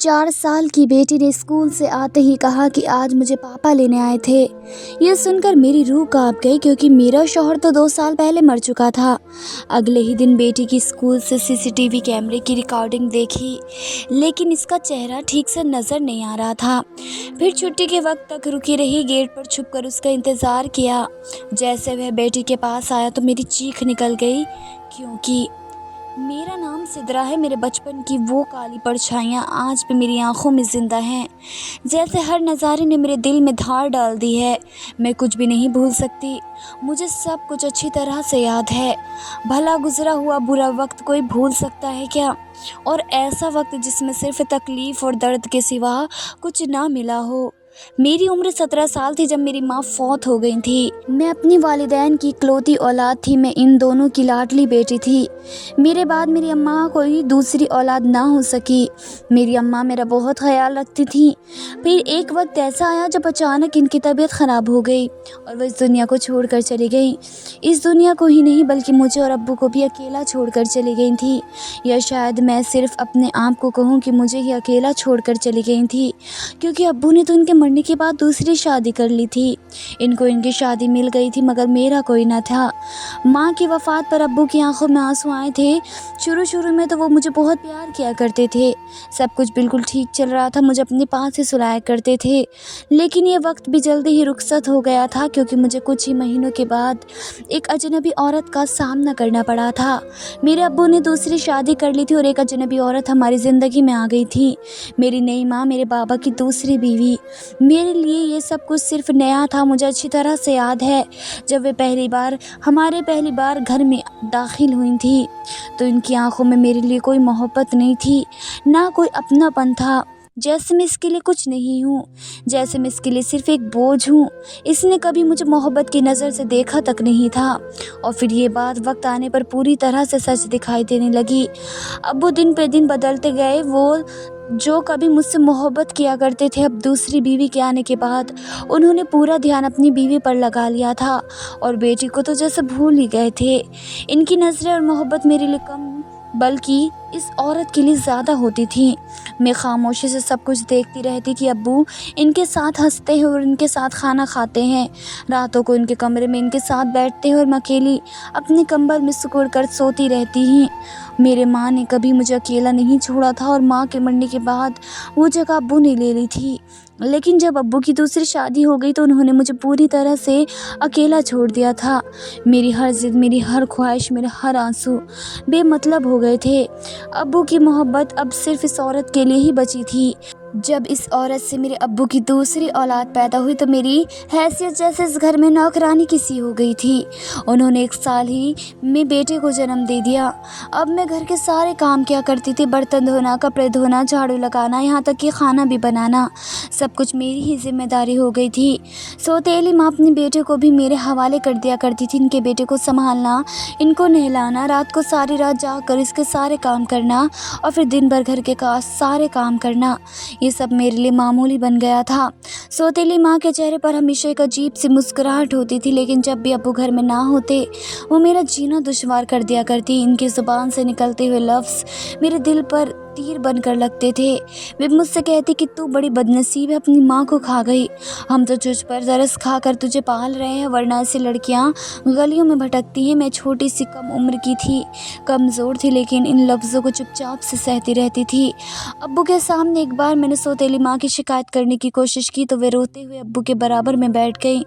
4 سال کی بیٹی نے اسکول سے آتے ہی کہا کہ آج مجھے پاپا لینے آئے تھے۔ یہ سن کر میری روح کانپ گئی کیونکہ میرا شوہر تو 2 سال پہلے مر چکا تھا۔ اگلے ہی دن بیٹی کی اسکول سے CCTV کیمرے کی ریکارڈنگ دیکھی لیکن اس کا چہرہ ٹھیک سے نظر نہیں آ رہا تھا۔ پھر چھٹی کے وقت تک رکی رہی، گیٹ پر چھپ کر اس کا انتظار کیا۔ جیسے وہ بیٹی کے پاس آیا تو میری چیخ نکل گئی کیونکہ میرا نام سدرا ہے۔ میرے بچپن کی وہ کالی پرچھائیاں آج بھی میری آنکھوں میں زندہ ہیں، جیسے ہر نظارے نے میرے دل میں دھار ڈال دی ہے۔ میں کچھ بھی نہیں بھول سکتی، مجھے سب کچھ اچھی طرح سے یاد ہے۔ بھلا گزرا ہوا برا وقت کوئی بھول سکتا ہے کیا؟ اور ایسا وقت جس میں صرف تکلیف اور درد کے سوا کچھ نہ ملا ہو۔ میری عمر 17 سال تھی جب میری ماں فوت ہو گئی تھی۔ میں اپنی والدین کی اکلوتی اولاد تھی، میں ان دونوں کی لاڈلی بیٹی تھی۔ میرے بعد میری اماں کوئی دوسری اولاد نہ ہو سکی۔ میری اماں میرا بہت خیال رکھتی تھیں۔ پھر ایک وقت ایسا آیا جب اچانک ان کی طبیعت خراب ہو گئی اور وہ اس دنیا کو چھوڑ کر چلی گئی۔ اس دنیا کو ہی نہیں بلکہ مجھے اور ابو کو بھی اکیلا چھوڑ کر چلی گئی تھی، یا شاید میں صرف اپنے آپ کو کہوں کہ مجھے ہی اکیلا چھوڑ کر چلی گئی تھی، کیونکہ ابو نے تو ان کے مرنے کے بعد دوسری شادی کر لی تھی۔ ان کو ان کی شادی مل گئی تھی مگر میرا کوئی نہ تھا۔ ماں کی وفات پر ابو کی آنکھوں میں آنسو آئے تھے۔ شروع میں تو وہ مجھے بہت پیار کیا کرتے تھے، سب کچھ بالکل ٹھیک چل رہا تھا، مجھے اپنے پاس ہی سلایا کرتے تھے۔ لیکن یہ وقت بھی جلدی ہی رخصت ہو گیا تھا کیونکہ مجھے کچھ ہی مہینوں کے بعد ایک اجنبی عورت کا سامنا کرنا پڑا تھا۔ میرے ابو نے دوسری شادی کر لی تھی اور ایک اجنبی عورت ہماری زندگی میں آ گئی تھی، میری نئی ماں، میرے بابا کی دوسری بیوی۔ میرے لیے یہ سب کچھ صرف نیا تھا۔ مجھے اچھی طرح سے یاد ہے جب وہ پہلی بار گھر میں داخل ہوئی تھی تو ان کی آنکھوں میں میرے لیے کوئی محبت نہیں تھی، نہ کوئی اپنا پن تھا، جیسے میں اس کے لیے کچھ نہیں ہوں، جیسے میں اس کے لیے صرف ایک بوجھ ہوں۔ اس نے کبھی مجھے محبت کی نظر سے دیکھا تک نہیں تھا۔ اور پھر یہ بات وقت آنے پر پوری طرح سے سچ دکھائی دینے لگی۔ ابو دن پہ دن بدلتے گئے، وہ جو کبھی مجھ سے محبت کیا کرتے تھے اب دوسری بیوی کے آنے کے بعد انہوں نے پورا دھیان اپنی بیوی پر لگا لیا تھا اور بیٹی کو تو جیسے بھول ہی گئے تھے۔ ان کی نظریں اور محبت میرے لیے کم بلکہ اس عورت کے لیے زیادہ ہوتی تھی۔ میں خاموشی سے سب کچھ دیکھتی رہتی کہ ابو ان کے ساتھ ہنستے ہیں اور ان کے ساتھ کھانا کھاتے ہیں، راتوں کو ان کے کمرے میں ان کے ساتھ بیٹھتے ہیں اور میں اکیلی اپنے کمبل میں سکڑ کر سوتی رہتی ہوں۔ میرے ماں نے کبھی مجھے اکیلا نہیں چھوڑا تھا اور ماں کے مرنے کے بعد وہ جگہ ابو نے لے لی تھی، لیکن جب ابو کی دوسری شادی ہو گئی تو انہوں نے مجھے پوری طرح سے اکیلا چھوڑ دیا تھا۔ میری ہر ضد، میری ہر خواہش، میرے ہر آنسو بے مطلب ہو گئے تھے۔ ابو کی محبت اب صرف اس عورت کے لیے ہی بچی تھی۔ جب اس عورت سے میرے ابو کی دوسری اولاد پیدا ہوئی تو میری حیثیت جیسے اس گھر میں نوکرانی کسی ہو گئی تھی۔ انہوں نے 1 سال ہی میں بیٹے کو جنم دے دیا۔ اب میں گھر کے سارے کام کیا کرتی تھی، برتن دھونا، کپڑے دھونا، جھاڑو لگانا، یہاں تک کہ کھانا بھی بنانا، سب کچھ میری ہی ذمہ داری ہو گئی تھی۔ سوتیلی ماں اپنے بیٹے کو بھی میرے حوالے کر دیا کرتی تھی، ان کے بیٹے کو سنبھالنا، ان کو نہلانا، رات کو ساری رات جاگ کر اس کے سارے کام کرنا اور پھر دن بھر گھر کے سارے کام کرنا، یہ سب میرے لیے معمولی بن گیا تھا۔ سوتیلی ماں کے چہرے پر ہمیشہ ایک عجیب سی مسکراہٹ ہوتی تھی، لیکن جب بھی ابو گھر میں نہ ہوتے وہ میرا جینا دشوار کر دیا کرتی۔ ان کی زبان سے نکلتے ہوئے لفظ میرے دل پر تیر بن کر لگتے تھے۔ وہ مجھ سے کہتی کہ تو بڑی بدنصیب ہے، اپنی ماں کو کھا گئی، ہم تو تجھ پر ترس کھا کر تجھے پال رہے ہیں، ورنہ ایسی لڑکیاں گلیوں میں بھٹکتی ہیں۔ میں چھوٹی سی کم عمر کی تھی، کمزور تھی، لیکن ان لفظوں کو چپ چاپ سے سہتی رہتی تھی۔ ابو کے سامنے ایک بار میں نے سوتیلی ماں کی شکایت کرنے کی کوشش کی تو وہ روتے ہوئے ابو کے برابر میں بیٹھ گئی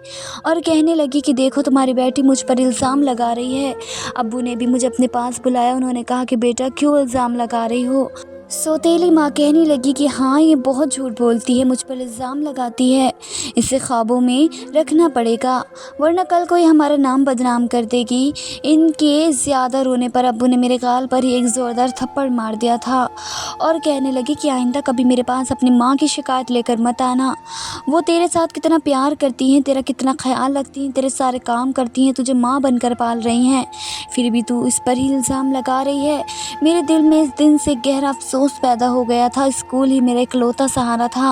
اور کہنے لگی کہ دیکھو تمہاری بیٹی مجھ پر الزام لگا رہی ہے۔ ابو نے بھی مجھے اپنے پاس بلایا، انہوں نے کہا کہ بیٹا کیوں الزام لگا رہی ہو؟ سوتیلی ماں کہنے لگی کہ ہاں یہ بہت جھوٹ بولتی ہے، مجھ پر الزام لگاتی ہے، اسے قابو میں رکھنا پڑے گا ورنہ کل کوئی ہمارا نام بدنام کر دے گی۔ ان کے زیادہ رونے پر ابو نے میرے گال پر ہی ایک زوردار تھپڑ مار دیا تھا اور کہنے لگی کہ آئندہ کبھی میرے پاس اپنی ماں کی شکایت لے کر مت آنا، وہ تیرے ساتھ کتنا پیار کرتی ہیں، تیرا کتنا خیال رکھتی ہیں، تیرے سارے کام کرتی ہیں، تجھے ماں بن کر پال رہی ہیں، پھر بھی تو اس پر ہی الزام لگا رہی ہے۔ میرے دل میں اس دن سے گہرا افسوس अफसोस पैदा हो गया था। स्कूल ही मेरा इकलौता सहारा था,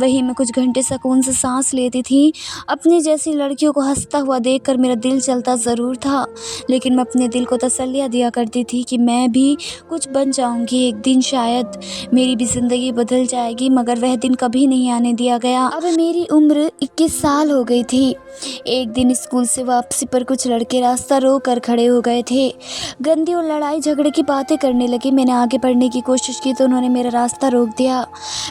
वहीं मैं कुछ घंटे सुकून से सांस लेती थी। अपनी जैसी लड़कियों को हंसता हुआ देखकर मेरा दिल चलता ज़रूर था, लेकिन मैं अपने दिल को तसल्लियाँ दिया करती थी कि मैं भी कुछ बन जाऊंगी, एक दिन शायद मेरी भी ज़िंदगी बदल जाएगी। मगर वह दिन कभी नहीं आने दिया गया। अब मेरी उम्र 21 साल हो गई थी। एक दिन स्कूल से वापसी पर कुछ लड़के रास्ता रोक कर खड़े हो गए थे। गंदी और लड़ाई झगड़े की बातें करने लगे। मैंने आगे बढ़ने की कोशिश की तो उन्होंने मेरा रास्ता रोक दिया।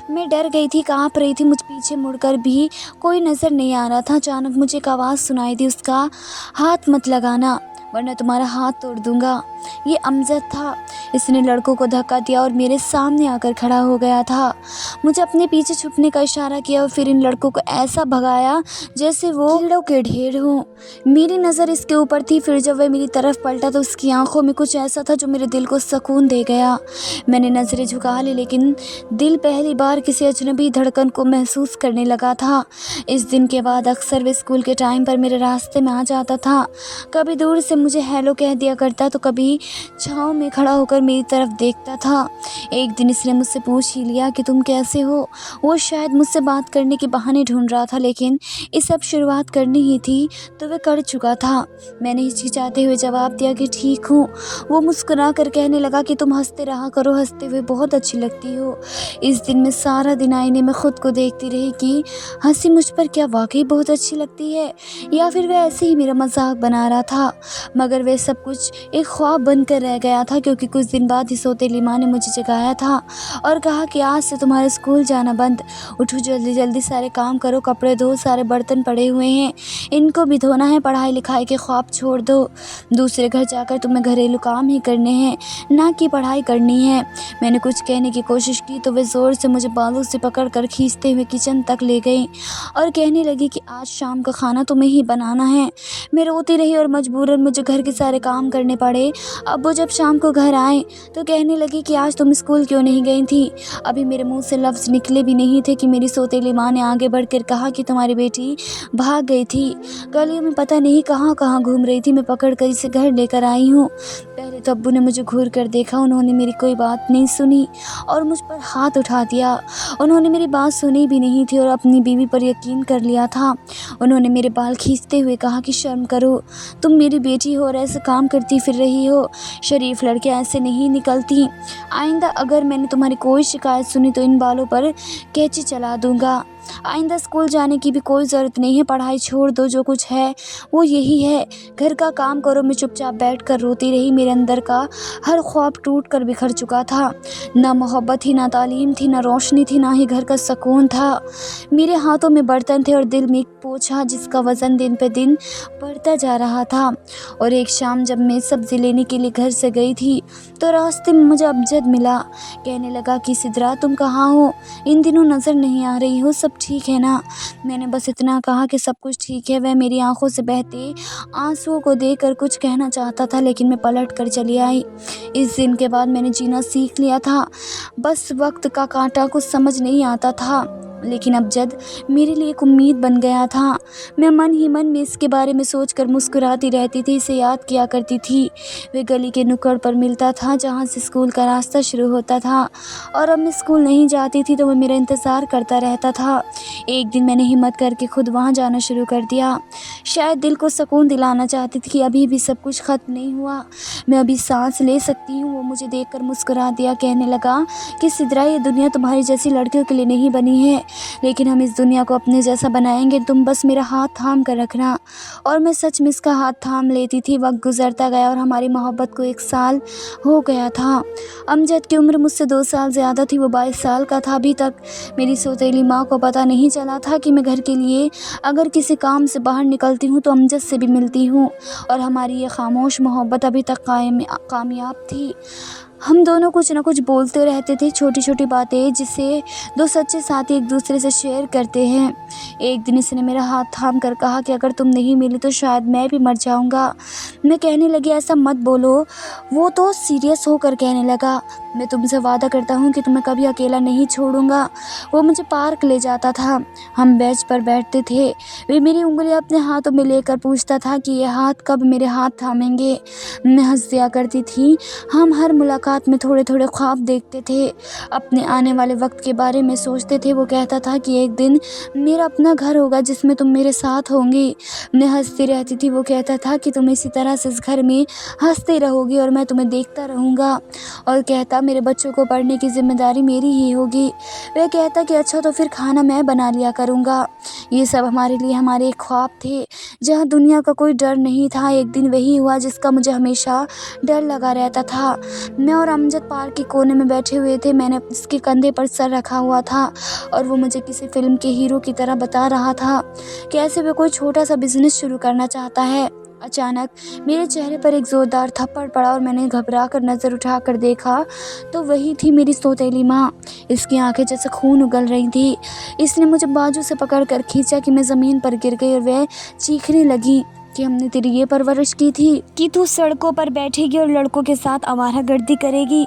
मैं डर गई थी, कांप रही थी। मुझ पीछे मुड़कर भी कोई नज़र नहीं आ रहा था। अचानक मुझे एक आवाज़ सुनाई दी, उसका हाथ मत लगाना वरना तुम्हारा हाथ तोड़ दूंगा। ये अमजद था। इसने लड़कों को धक्का दिया और मेरे सामने आकर खड़ा हो गया था। मुझे अपने पीछे छुपने का इशारा किया और फिर इन लड़कों को ऐसा भगाया जैसे वो कीड़ों के ढेर हों। मेरी नज़र इसके ऊपर थी। फिर जब वह मेरी तरफ पलटा तो उसकी आंखों में कुछ ऐसा था जो मेरे दिल को सुकून दे गया। मैंने नज़रें झुका ली, लेकिन दिल पहली बार किसी अजनबी धड़कन को महसूस करने लगा था। इस दिन के बाद अक्सर वे स्कूल के टाइम पर मेरे रास्ते में आ जाता था। कभी दूर से मुझे हेलो कह दिया करता तो कभी छाँव में खड़ा होकर मेरी तरफ देखता था। एक दिन इसने मुझसे पूछ ही लिया कि तुम कैसे हो। वो शायद मुझसे बात करने के बहाने ढूंढ रहा था, लेकिन इस अब शुरुआत करनी ही थी तो वह कर चुका था। मैंने हिचकिचाते हुए जवाब दिया कि ठीक हूँ। वो मुस्कुरा कर कहने लगा कि तुम हंसते रहा करो, हंसते हुए बहुत अच्छी लगती हो। इस दिन मैं सारा दिन आईने में खुद को देखती रही कि हंसी मुझ पर क्या वाकई बहुत अच्छी लगती है या फिर वह ऐसे ही मेरा मजाक बना रहा था। मगर वह सब कुछ एक ख्वाब बनकर रह गया था, क्योंकि कुछ दिन बाद ही सौतेली माँ ने मुझे जगाया था और कहा कि आज से तुम्हारा स्कूल जाना बंद। उठो, जल्दी जल्दी सारे काम करो, कपड़े धो, सारे बर्तन पड़े हुए हैं इनको भी धोना है, पढ़ाई लिखाई के ख्वाब छोड़ दो। दूसरे घर जाकर तुम्हें घरेलू काम ही करने हैं, ना कि पढ़ाई करनी है। मैंने कुछ कहने की कोशिश की तो वे ज़ोर से मुझे बालों से पकड़ कर खींचते हुए किचन तक ले गई और कहने लगी कि आज शाम का खाना तुम्हें ही बनाना है। मैं रोती रही और मजबूरन मुझे घर के सारे काम करने पड़े। अब वो जब शाम को घर आए तो कहने लगी कि आज तुम स्कूल क्यों नहीं गई थी। अभी मेरे मुंह से लफ्ज़ निकले भी नहीं थे कि मेरी सौतेली माँ ने आगे बढ़कर कहा कि तुम्हारी बेटी भाग गई थी, गलियों में पता नहीं कहाँ कहाँ घूम रही थी, मैं पकड़ कर इसे घर लेकर आई हूँ। पहले तो अब्बू ने मुझे घूर कर देखा, उन्होंने मेरी कोई बात नहीं सुनी और मुझ पर हाथ उठा दिया। उन्होंने मेरी बात सुनी भी नहीं थी और अपनी बीवी पर यकीन कर लिया था। उन्होंने मेरे बाल खींचते हुए कहा कि शर्म करो, तुम मेरी बेटी हो और ऐसे काम करती फिर रही हो। शरीफ लड़कियां ऐसे नहीं निकलती। आइंदा अगर मैंने तुम्हारी कोई शिकायत सुनी तो इन बालों पर कैंची चला दूंगा। आइंदा स्कूल जाने की भी कोई ज़रूरत नहीं है, पढ़ाई छोड़ दो, जो कुछ है वो यही है, घर का काम करो। मैं चुपचाप बैठकर रोती रही। मेरे अंदर का हर ख्वाब टूट कर बिखर चुका था। ना मोहब्बत थी, ना तालीम थी, ना रोशनी थी, ना ही घर का सुकून था। मेरे हाथों में बर्तन थे और दिल में एक बोझा जिसका वज़न दिन पे दिन बढ़ता जा रहा था। और एक शाम जब मैं सब्ज़ी लेने के लिए घर से गई थी तो रास्ते में मुझे अमजद मिला। कहने लगा कि सिद्रा, तुम कहाँ हो, इन दिनों नज़र नहीं आ रही हो, सब ठीक है ना। मैंने बस इतना कहा कि सब कुछ ठीक है। वह मेरी आंखों से बहते आंसुओं को देखकर कुछ कहना चाहता था, लेकिन मैं पलट कर चली आई। इस दिन के बाद मैंने जीना सीख लिया था। बस वक्त का कांटा कुछ समझ नहीं आता था, लेकिन अमजद मेरे लिए एक उम्मीद बन गया था। मैं मन ही मन में इसके बारे में सोचकर मुस्कुराती रहती थी, इसे याद किया करती थी। वे गली के नुक्कड़ पर मिलता था जहाँ से स्कूल का रास्ता शुरू होता था, और अब मैं स्कूल नहीं जाती थी तो वह मेरा इंतज़ार करता रहता था। एक दिन मैंने हिम्मत करके खुद वहाँ जाना शुरू कर दिया। शायद दिल को सुकून दिलाना चाहती थी कि अभी भी सब कुछ ख़त्म नहीं हुआ, मैं अभी सांस ले सकती हूँ। वो मुझे देखकर मुस्कुरा दिया, कहने लगा कि सिद्रा, ये दुनिया तुम्हारी जैसी लड़कियों के लिए नहीं बनी है, लेकिन हम इस दुनिया को अपने जैसा बनाएंगे। तुम बस मेरा हाथ थाम कर रखना। और मैं सच में इसका हाथ थाम लेती थी। वक्त गुजरता गया और हमारी मोहब्बत को 1 साल हो गया था। अमजद की उम्र मुझसे 2 साल ज़्यादा थी, वो 22 साल का था। अभी तक मेरी सौतेली माँ को पता नहीं चला था कि मैं घर के लिए अगर किसी काम से बाहर निकलती हूँ तो अमजद से भी मिलती हूँ, और हमारी ये खामोश मोहब्बत अभी तक कामयाब थी। हम दोनों कुछ न कुछ बोलते रहते थे, छोटी छोटी बातें जिसे 2 सच्चे साथी एक दूसरे से शेयर करते हैं। एक दिन इसने मेरा हाथ थाम कर कहा कि अगर तुम नहीं मिली तो शायद मैं भी मर जाऊंगा। मैं कहने लगी, ऐसा मत बोलो। वो तो सीरियस होकर कहने लगा, मैं तुमसे वादा करता हूँ कि तुम्हें कभी अकेला नहीं छोड़ूंगा। वो मुझे पार्क ले जाता था, हम बेंच पर बैठते थे। वे मेरी उंगलियां अपने हाथों में लेकर पूछता था कि ये हाथ कब मेरे हाथ थामेंगे। मैं हंस दिया करती थी। हम हर मुलाकात मुलाकात में थोड़े थोड़े ख्वाब देखते थे, अपने आने वाले वक्त के बारे में सोचते थे। वो कहता था कि एक दिन मेरा अपना घर होगा जिसमें तुम मेरे साथ होंगी। मैं हंसती रहती थी। वो कहता था कि तुम इसी तरह से इस घर में हंसते रहोगी और मैं तुम्हें देखता रहूँगा, और कहता मेरे बच्चों को पढ़ने की जिम्मेदारी मेरी ही होगी। वह कहता कि अच्छा तो फिर खाना मैं बना लिया करूँगा। ये सब हमारे लिए हमारे ख्वाब थे, जहाँ दुनिया का कोई डर नहीं था। एक दिन वही हुआ जिसका मुझे हमेशा डर लगा रहता था। मैं और अमजद पार्क के कोने में बैठे हुए थे। मैंने उसके कंधे पर सर रखा हुआ था और वो मुझे किसी फिल्म के हीरो की तरह बता रहा था कैसे वो कोई छोटा सा बिजनेस शुरू करना चाहता है। अचानक मेरे चेहरे पर एक ज़ोरदार थप्पड़ पड़ा और मैंने घबरा कर नज़र उठाकर देखा तो वही थी मेरी सौतेली माँ। इसकी आंखें जैसे खून उगल रही थी। इसने मुझे बाजू से पकड़ कर खींचा कि मैं ज़मीन पर गिर गई और वह चीखने लगी कि हमने तेरी ये परवरिश की थी कि तू सड़कों पर बैठेगी और लड़कों के साथ आवारागर्दी करेगी।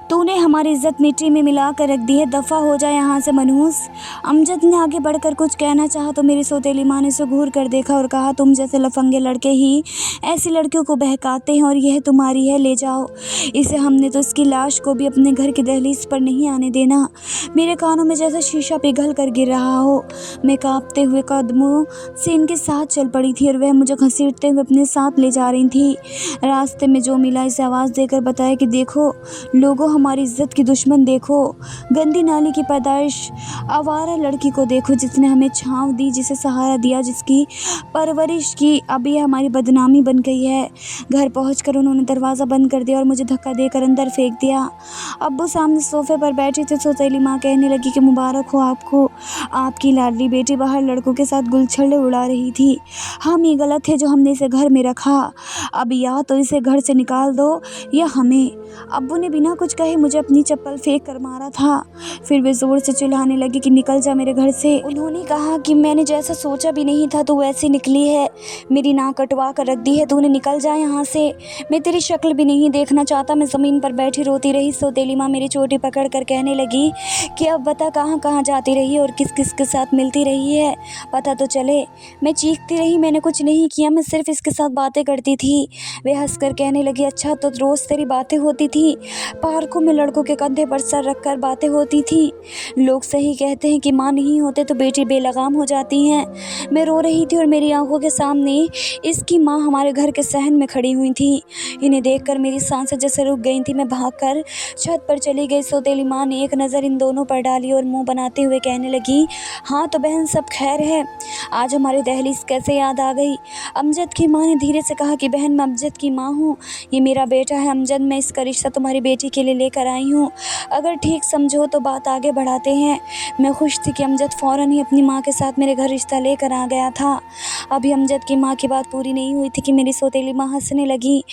तूने हमारी इज्जत मिट्टी में मिला कर रख दी है, दफ़ा हो जाए यहाँ से मनहूस। अमजद ने आगे बढ़कर कुछ कहना चाहा तो मेरी सौतेली माँ ने उसे घूर कर देखा और कहा, तुम जैसे लफंगे लड़के ही ऐसी लड़कियों को बहकाते हैं और यह तुम्हारी है, ले जाओ इसे। हमने तो इसकी लाश को भी अपने घर की दहलीज पर नहीं आने देना। मेरे कानों में जैसे शीशा पिघल कर गिर रहा हो। मैं कांपते हुए कदमों से इनके साथ चल पड़ी थी और वह मुझे घसीटते हुए अपने साथ ले जा रही थी। रास्ते में जो मिला इसे आवाज़ देकर बताया कि देखो लोगों, हमारी इज्जत की दुश्मन देखो, गंदी नाली की पैदाइश आवारा लड़की को देखो जिसने हमें छांव दी, जिसे सहारा दिया, जिसकी परवरिश की। अब ये हमारी बदनामी बन गई है। घर पहुंचकर उन्होंने दरवाज़ा बंद कर दिया और मुझे धक्का देकर अंदर फेंक दिया। अब्बू सामने सोफे पर बैठे थे। सौतेली माँ कहने लगी कि मुबारक हो आपको, आपकी लाडली बेटी बाहर लड़कों के साथ गुलछड़े उड़ा रही थी। हम ही गलत थे जो हमने इसे घर में रखा। अब या तो इसे घर से निकाल दो या हमें। अब्बू ने बिना कुछ कहे मुझे अपनी चप्पल फेंक कर मारा था। फिर वे ज़ोर से चिल्लाने लगी कि निकल जा मेरे घर से। उन्होंने कहा कि मैंने जैसा सोचा भी नहीं था तो वैसी निकली है, मेरी नाक कटवा कर रख दी है तूने, निकल जा यहाँ से। मैं तेरी शक्ल भी नहीं देखना चाहता। मैं ज़मीन पर बैठी रोती रही। सौतेली माँ मेरी चोटी पकड़ कर कहने लगी कि अब बता कहाँ कहाँ जाती रही और किस किस के साथ मिलती रही है, पता तो चले। मैं चीखती रही, मैंने कुछ नहीं किया, मैं सिर्फ इसके साथ बातें करती थी। वे हंसकर कहने लगी, अच्छा तो रोज़ तेरी बातें होती थी, पार्कों में लड़कों के कंधे पर सर रखकर बातें होती थी। लोग सही कहते हैं कि माँ नहीं होते तो बेटी बेलगाम हो जाती हैं। मैं रो रही थी और मेरी आंखों के सामने इसकी माँ हमारे घर के सहन में खड़ी हुई थी। इन्हें देखकर मेरी सांसें जैसे रुक गई थी। मैं भागकर छत पर चली गई। सौतेली माँ ने एक नज़र इन दोनों पर डाली और मुँह बनाते हुए कहने लगी, हाँ तो बहन सब खैर है, आज हमारी दहलीज कैसे याद आ गई। अमजद की माँ ने धीरे से कहा कि बहन मैं अमजद की माँ हूँ, ये मेरा बेटा है अमजद, मैं इसका रिश्ता तुम्हारी बेटी के लिए लेकर आई हूँ। अगर ठीक समझो तो बात आगे बढ़ाते हैं। मैं खुश थी कि अमजद फ़ौरन ही अपनी माँ के साथ मेरे घर रिश्ता लेकर आ गया था। अभी अमजद की माँ की बात पूरी नहीं हुई थी कि मेरी सौतेली माँ हंसने लगी।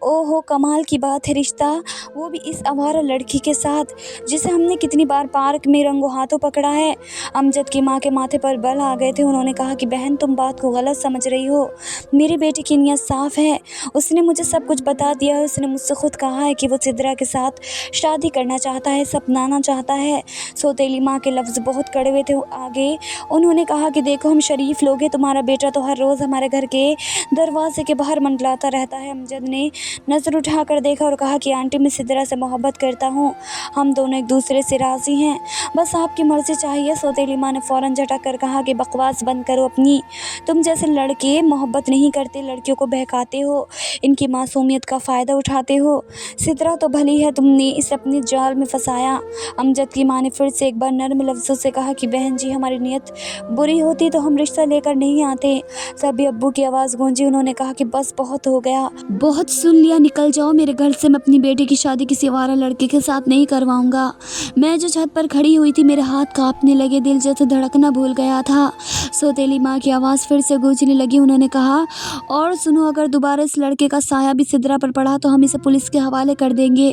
ओहो कमाल की बात है, रिश्ता वो भी इस आवारा लड़की के साथ जिसे हमने कितनी बार पार्क में रंगों हाथों पकड़ा है। अमजद की माँ के माथे पर बल आ गए थे। उन्होंने कहा कि बहन तुम बात को गलत समझ रही हो, मेरी बेटी की नीयत साफ़ है, उसने मुझे सब कुछ बता दिया है। उसने मुझसे खुद कहा है कि वो सिद्रा के साथ शादी करना चाहता है, सपनाना चाहता है। सौतेली माँ के लफ्ज़ बहुत कड़वे थे। आगे उन्होंने कहा कि देखो हम शरीफ लोग हैं, तुम्हारा बेटा तो हर रोज़ हमारे घर के दरवाजे के बाहर मंडलाता रहता है। अमजद ने नज़र उठाकर देखा और कहा कि आंटी मैं सिद्रा से मोहब्बत करता हूँ, हम दोनों एक दूसरे से राज़ी हैं, बस आपकी मर्ज़ी चाहिए। सौतेली माँ ने फ़ौरन झटक कर कहा कि बकवास बंद करो अपनी, तुम जैसे लड़के मोहब्बत नहीं करते, लड़कियों को बहकाते हो, इनकी मासूमियत का फ़ायदा उठाते हो। सिद्रा तो भली है, तुमने इसे अपने जाल में फंसाया। अमजद की माँ ने फिर से एक बार नर्म लफ्ज़ों से कहा कि बहन जी हमारी नीयत बुरी होती तो हम रिश्ता लेकर नहीं आते। तभी अब्बू की आवाज़ गूंजी। उन्होंने कहा कि बस बहुत हो गया, बहुत सुन लिया, निकल जाओ मेरे घर से। मैं अपनी बेटी की शादी किसी आवारा लड़के के साथ नहीं करवाऊंगा। मैं जो छत पर खड़ी हुई थी मेरे हाथ कांपने लगे, दिल जैसे धड़कना भूल गया था। सौतेली माँ की आवाज़ फिर से गूंजने लगी। उन्होंने कहा और सुनो, अगर दोबारा इस लड़के का साया भी सिद्रा पर पड़ा तो हम इसे पुलिस के हवाले कर देंगे।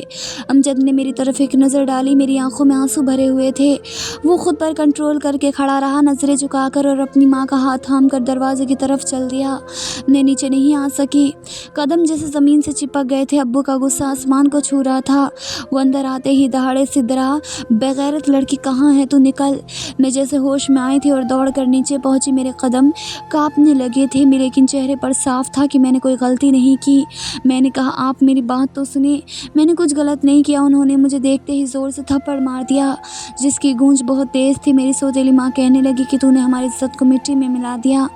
अमजद ने मेरी तरफ एक नज़र डाली। मेरी आंखों में आंसू भरे हुए थे। वो खुद पर कंट्रोल करके खड़ा रहा, नज़रें झुकाकर और अपनी माँ का हाथ थाम कर दरवाजे दरवाजे की तरफ चल दिया। मैं नीचे नहीं आ सकी, कदम जैसे ज़मीन से चिपक गए थे। अब्बू का गुस्सा आसमान को छू रहा था। वो अंदर आते ही दहाड़े से डरा, बेगैरत लड़की कहाँ है तू, निकल। मैं जैसे होश में आई थी और दौड़ कर नीचे पहुंची। मेरे कदम कांपने लगे थे, लेकिन चेहरे पर साफ था कि मैंने कोई गलती नहीं की। मैंने कहा, आप मेरी बात तो सुने, मैंने कुछ गलत नहीं किया। उन्होंने मुझे देखते ही ज़ोर से थप्पड़ मार दिया, जिसकी गूंज बहुत तेज़ थी। मेरी सौतेली माँ कहने लगी कि तूने हमारी इज्जत को मिट्टी में मिला दिया,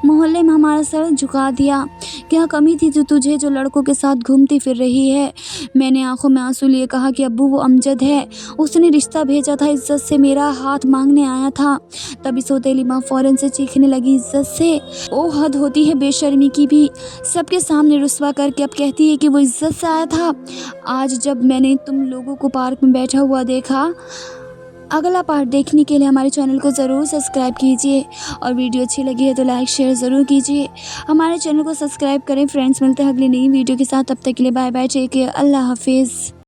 मोहल्ले में हमारा सर झुका दिया। क्या कमी थी तुझे जो लड़कों के साथ घूमती फिर रही है। मैंने आंखों में आंसू लिए कहा कि अब्बू, वो अमजद है, उसने रिश्ता भेजा था, इज्जत से मेरा हाथ मांगने आया था। तभी सौतेली माँ फ़ौरन से चीखने लगी, इज्जत से? ओ, हद होती है बेशर्मी की भी, सबके सामने रुस्वा करके अब कहती है कि वो इज्जत से आया था। आज जब मैंने तुम लोगों को पार्क में बैठा हुआ देखा। अगला पार्ट देखने के लिए हमारे चैनल को ज़रूर सब्सक्राइब कीजिए, और वीडियो अच्छी लगी है तो लाइक शेयर ज़रूर कीजिए। हमारे चैनल को सब्सक्राइब करें। फ्रेंड्स, मिलते हैं अगली नई वीडियो के साथ, तब तक के लिए बाय बाय, टेक केयर, अल्लाह हाफिज़।